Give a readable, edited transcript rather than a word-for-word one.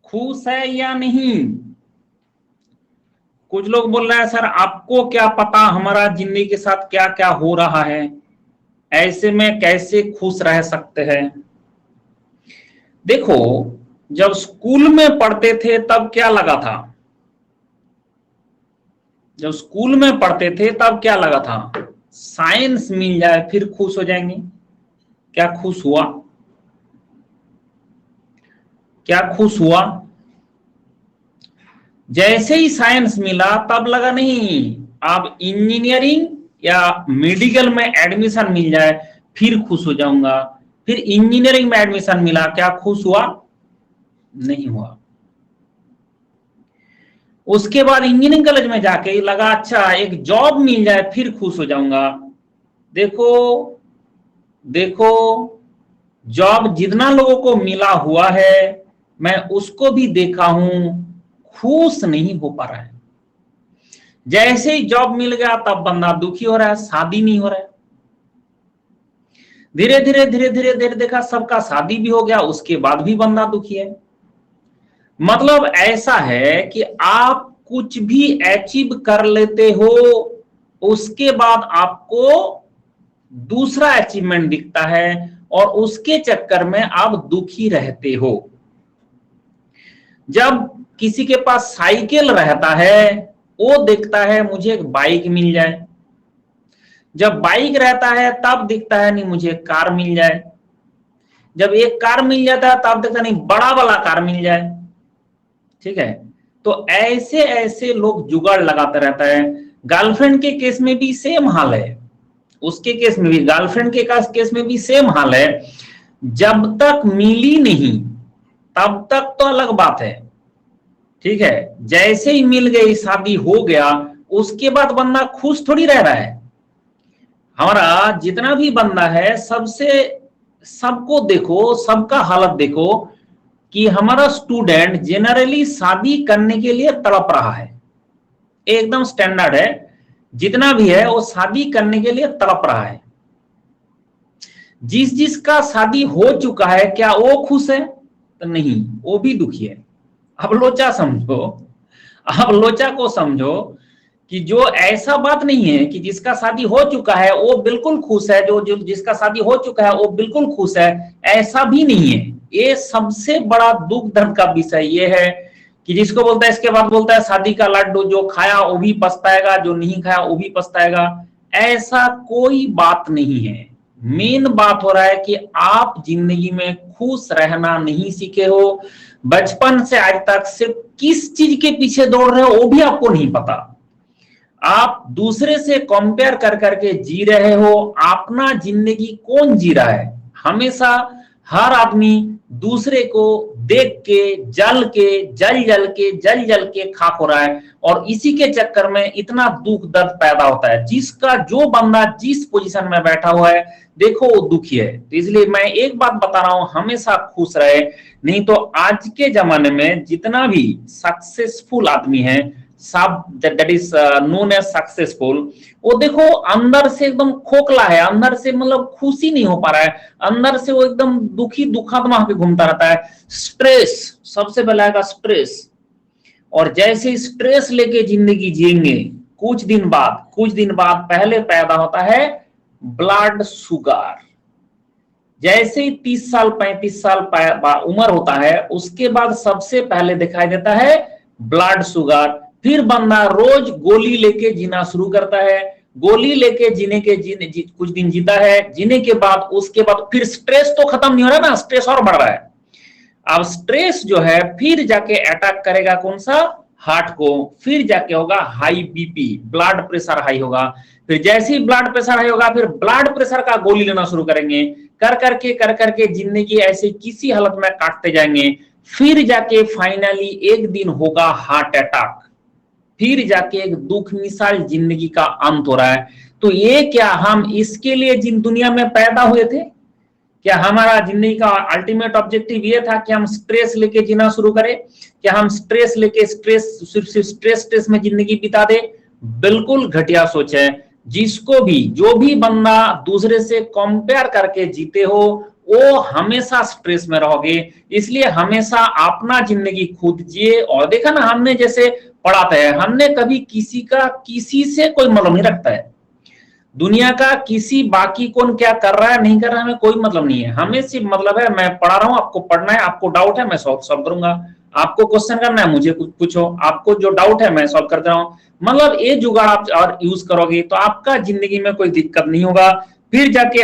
खुश है या नहीं? कुछ लोग बोल रहे हैं सर आपको क्या पता हमारा जिंदगी के साथ क्या क्या हो रहा है, ऐसे में कैसे खुश रह सकते हैं। देखो, जब स्कूल में पढ़ते थे तब क्या लगा था? जब स्कूल में पढ़ते थे तब क्या लगा था? साइंस मिल जाए फिर खुश हो जाएंगे। क्या खुश हुआ? क्या खुश हुआ? जैसे ही साइंस मिला तब लगा नहीं, अब इंजीनियरिंग या मेडिकल में एडमिशन मिल जाए फिर खुश हो जाऊंगा। फिर इंजीनियरिंग में एडमिशन मिला, क्या खुश हुआ? नहीं हुआ। उसके बाद इंजीनियरिंग कॉलेज में जाके लगा अच्छा एक जॉब मिल जाए फिर खुश हो जाऊंगा। देखो देखो, जॉब जितना लोगों को मिला हुआ है मैं उसको भी देखा हूं, खुश नहीं हो पा रहा है। जैसे ही जॉब मिल गया तब बंदा दुखी हो रहा है, शादी नहीं हो रहा है। धीरे धीरे धीरे धीरे धीरे देखा सबका शादी भी हो गया, उसके बाद भी बंदा दुखी है। मतलब ऐसा है कि आप कुछ भी अचीव कर लेते हो, उसके बाद आपको दूसरा अचीवमेंट दिखता है और उसके चक्कर में आप दुखी रहते हो। जब किसी के पास साइकिल रहता है वो देखता है मुझे एक बाइक मिल जाए, जब बाइक रहता है तब दिखता है नहीं मुझे कार मिल जाए, जब एक कार मिल जाता है तब दिखता नहीं बड़ा वाला कार मिल जाए। ठीक है, तो ऐसे ऐसे लोग जुगाड़ लगाते रहता है। गर्लफ्रेंड के केस में भी सेम हाल है, उसके केस में भी, गर्लफ्रेंड के केस में भी सेम हाल है। जब तक मिली नहीं तब तक तो अलग बात है, ठीक है, जैसे ही मिल गई शादी हो गया उसके बाद बंदा खुश थोड़ी रह रहा है। हमारा जितना भी बंदा है सबसे, सबको देखो, सबका हालत देखो कि हमारा स्टूडेंट जनरली शादी करने के लिए तड़प रहा है, एकदम स्टैंडर्ड है, जितना भी है वो शादी करने के लिए तड़प रहा है। जिसका शादी हो चुका है क्या वो खुश है? तो नहीं, वो भी दुखी है। अब लोचा समझो, अब लोचा को समझो कि जो ऐसा बात नहीं है कि जिसका शादी हो चुका है वो बिल्कुल खुश है, जो जिसका शादी हो चुका है वो बिल्कुल खुश है, ऐसा भी नहीं है। ये सबसे बड़ा दुख दर्द का विषय ये है कि जिसको बोलता है, इसके बाद बोलता है शादी का लड्डू जो खाया वो भी पछताएगा, जो नहीं खाया वो भी पछताएगा। ऐसा कोई बात नहीं है। मेन बात हो रहा है कि आप जिंदगी में खुश रहना नहीं सीखे हो। बचपन से आज तक सिर्फ किस चीज के पीछे दौड़ रहे हो वो भी आपको नहीं पता। आप दूसरे से कंपेयर कर करके जी रहे हो। अपना जिंदगी कौन जी रहा है? हमेशा हर आदमी दूसरे को देख के जल के खाक हो रहा है और इसी के चक्कर में इतना दुख दर्द पैदा होता है। जिसका जो बंदा जिस पोजीशन में बैठा हुआ है देखो वो दुखी है। तो इसलिए मैं एक बात बता रहा हूं, हमेशा खुश रहे, नहीं तो आज के जमाने में जितना भी सक्सेसफुल आदमी है, सब that is known as successful, वो देखो अंदर से एकदम खोखला है, अंदर से मतलब खुशी नहीं हो पा रहा है, अंदर से वो एकदम दुखी दुखात्मा पे घूमता रहता है। स्ट्रेस सबसे पहले आएगा, स्ट्रेस। और जैसे स्ट्रेस लेके जिंदगी जिएंगे कुछ दिन बाद पहले पैदा होता है ब्लड शुगर। जैसे ही 30 साल 35 साल उम्र होता है उसके बाद सबसे पहले दिखाई देता है ब्लड शुगर। फिर बंदा रोज गोली लेके जीना शुरू करता है, गोली लेके कुछ दिन जीता है, जीने के बाद उसके बाद फिर स्ट्रेस तो खत्म नहीं हो रहा ना, स्ट्रेस और बढ़ रहा है। अब स्ट्रेस जो है फिर जाके अटैक करेगा कौन सा? हार्ट को। फिर जाके होगा high BP, blood pressure high होगा। फिर जैसे ही ब्लड प्रेशर हाई होगा फिर ब्लड प्रेशर का गोली लेना शुरू करेंगे, कर करके जिंदगी ऐसे किसी हालत में काटते जाएंगे। फिर जाके फाइनली एक दिन होगा हार्ट अटैक, फिर जाके एक दुख मिसाल जिंदगी का अंत हो रहा है। तो ये क्या हम इसके लिए जिन दुनिया में पैदा हुए थे? क्या हमारा जिंदगी का अल्टीमेट ऑब्जेक्टिव ये था कि हम स्ट्रेस लेके जीना शुरू करें? क्या हम स्ट्रेस लेके स्ट्रेस में जिंदगी बिता दे? बिल्कुल घटिया सोच है। जिसको भी, जो भी बंदा दूसरे से कंपेयर करके जीते हो वो हमेशा स्ट्रेस में रहोगे। इसलिए हमेशा अपना जिंदगी खुद जिए। और देखा ना, हमने जैसे पढ़ाते हैं, हमने कभी किसी से कोई मतलब नहीं रखता है। दुनिया का किसी बाकी कौन क्या कर रहा है नहीं कर रहा है हमें कोई मतलब नहीं है। हमें सिर्फ मतलब है मैं पढ़ा रहा हूं, आपको पढ़ना है, आपको डाउट है मैं सॉल्व करूंगा, आपको क्वेश्चन करना है मुझे कुछ पूछो, आपको जो डाउट है मैं सॉल्व कर दे रहा हूं। मतलब ये जुगाड़ आप और यूज करोगे तो आपका जिंदगी में कोई दिक्कत नहीं होगा। फिर जाके